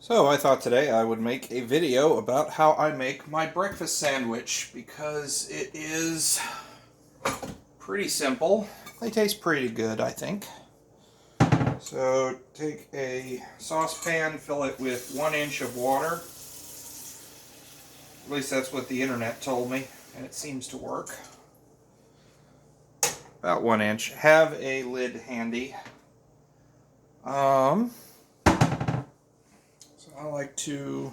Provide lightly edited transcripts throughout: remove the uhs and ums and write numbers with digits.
So I thought today I would make a video about how I make my breakfast sandwich because it is pretty simple. They taste pretty good, I think. So take a saucepan, fill it with 1 inch of water. At least that's what the internet told me, and it seems to work. About 1 inch. Have a lid handy. I like to...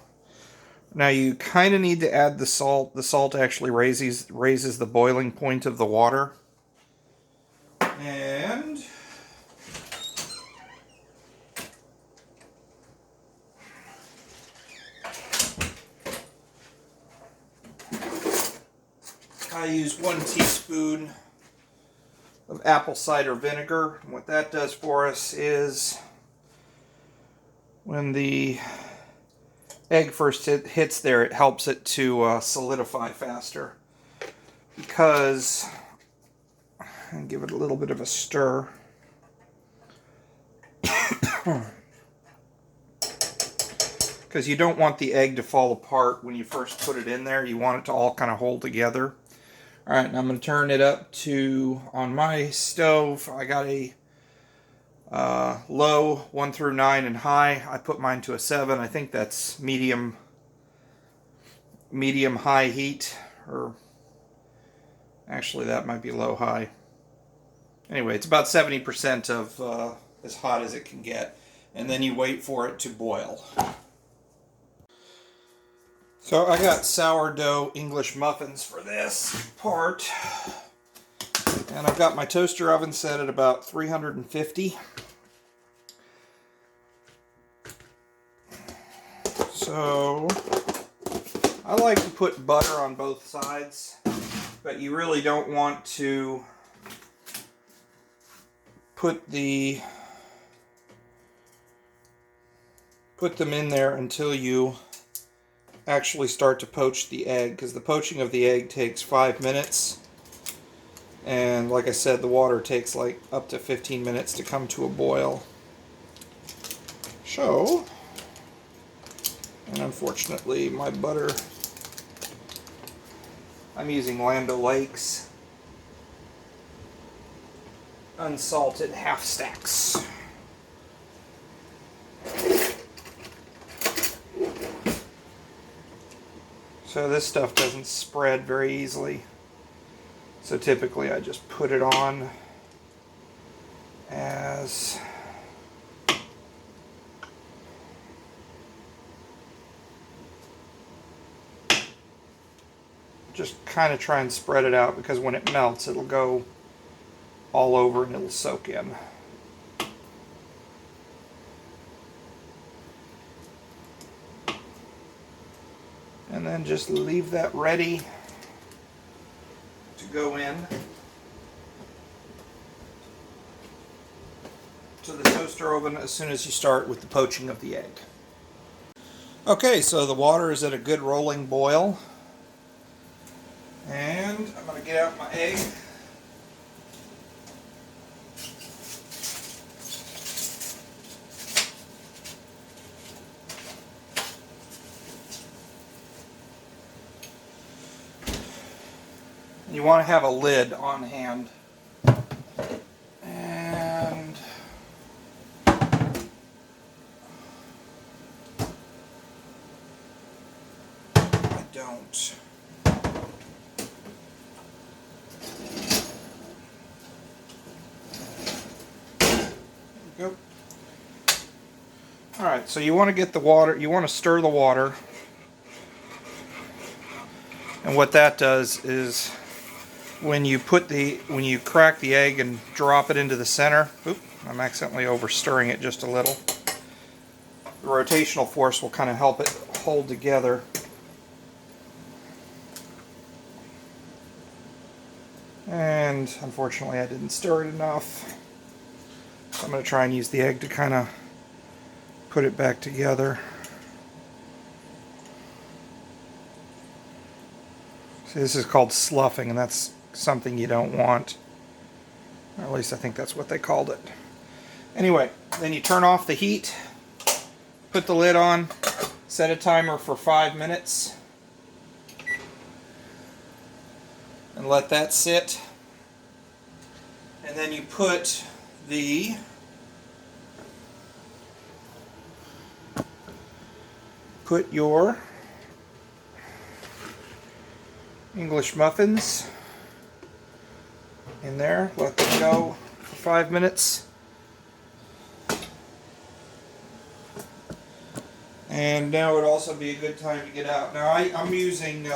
Now you kind of need to add the salt. The salt actually raises the boiling point of the water. And I use 1 teaspoon of apple cider vinegar. And what that does for us is when the egg first hits there, it helps it to solidify faster. Because, and give it a little bit of a stir. Because you don't want the egg to fall apart when you first put it in there. You want it to all kind of hold together. Alright, now I'm going to turn it up to, on my stove, I got a low 1 through 9 and high. I put mine to a 7. I think that's medium high heat, or actually that might be low high. Anyway, it's about 70% of as hot as it can get, and then you wait for it to boil. So I got sourdough English muffins for this part, and I've got my toaster oven set at about 350. So I like to put butter on both sides, but you really don't want to put them in there until you actually start to poach the egg, because the poaching of the egg takes 5 minutes, and like I said, the water takes like up to 15 minutes to come to a boil. So, and unfortunately my butter, I'm using Land O'Lakes unsalted half stacks. So this stuff doesn't spread very easily. So typically I just put it on as just kind of try and spread it out, because when it melts it'll go all over and it'll soak in. And then just leave that ready to go in to the toaster oven as soon as you start with the poaching of the egg. Okay, so the water is at a good rolling boil, and I'm going to get out my egg. You want to have a lid on hand. And I don't. There we go. Alright, so you want to get the water, you want to stir the water. And what that does is, when you crack the egg and drop it into the center, I'm accidentally over stirring it just a little. The rotational force will kind of help it hold together. And unfortunately I didn't stir it enough. So I'm going to try and use the egg to kind of put it back together. See, this is called sloughing, and that's something you don't want. Or at least I think that's what they called it. Anyway, then you turn off the heat Put the lid on, set a timer for 5 minutes, and let that sit. And then you put your English muffins in there, let them go for 5 minutes. And now would also be a good time to get out. Now I'm using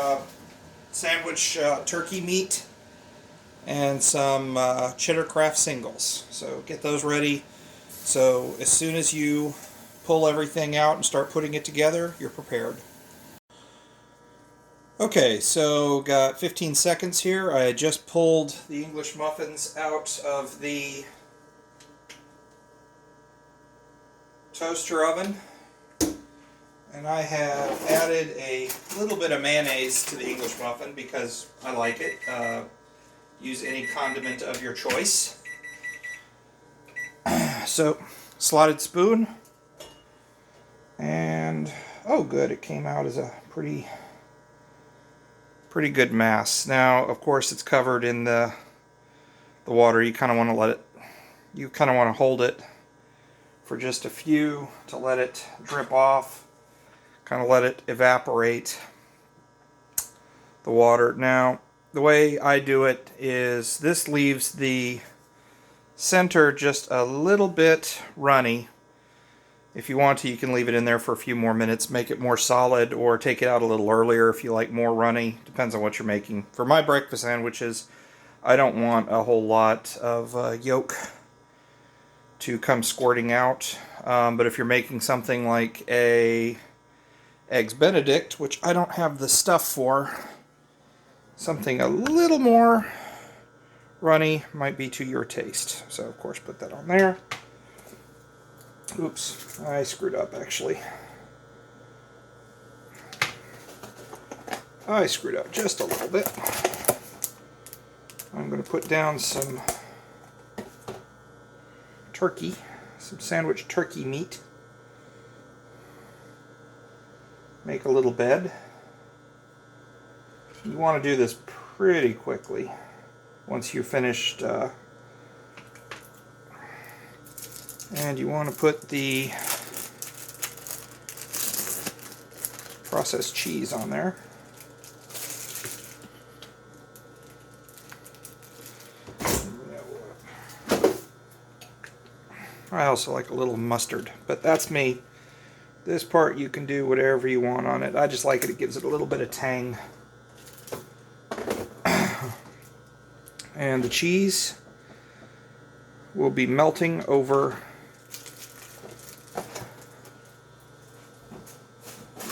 sandwich turkey meat and some cheddar craft singles. So get those ready. So as soon as you pull everything out and start putting it together, you're prepared. Okay, so got 15 seconds here. I just pulled the English muffins out of the toaster oven. And I have added a little bit of mayonnaise to the English muffin because I like it. Use any condiment of your choice. So, slotted spoon. And, oh good, it came out as a pretty good mass. Now, of course, it's covered in the water. You kind of want to hold it for just a few to let it drip off. Kind of let it evaporate the water. Now, the way I do it is this leaves the center just a little bit runny. If you want to, you can leave it in there for a few more minutes, make it more solid, or take it out a little earlier if you like more runny. Depends on what you're making. For my breakfast sandwiches, I don't want a whole lot of yolk to come squirting out. But if you're making something like a Eggs Benedict, which I don't have the stuff for, something a little more runny might be to your taste. So, of course, put that on there. Oops, I screwed up, actually. I screwed up just a little bit. I'm going to put down some turkey, some sandwich turkey meat. Make a little bed. You want to do this pretty quickly once you're finished. And you want to put the processed cheese on there. I also like a little mustard, but that's me. This part you can do whatever you want on it. I just like it. It gives it a little bit of tang. And the cheese will be melting over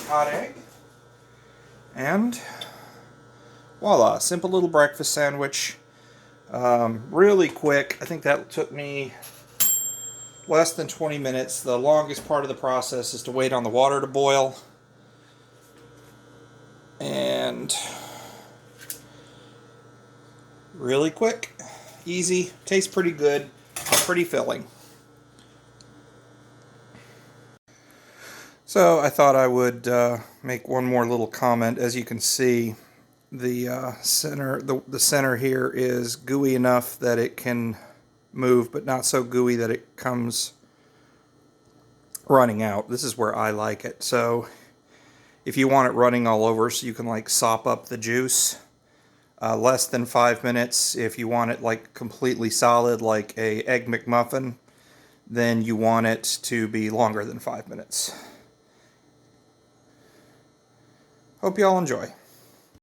hot egg. And voila, simple little breakfast sandwich. Really quick. I think that took me less than 20 minutes. The longest part of the process is to wait on the water to boil. And really quick, easy, tastes pretty good, pretty filling. So I thought I would make one more little comment. As you can see, the center here is gooey enough that it can move, but not so gooey that it comes running out. This is where I like it. So if you want it running all over so you can like sop up the juice, less than 5 minutes. If you want it like completely solid like a Egg McMuffin, then you want it to be longer than 5 minutes. Hope you all enjoy.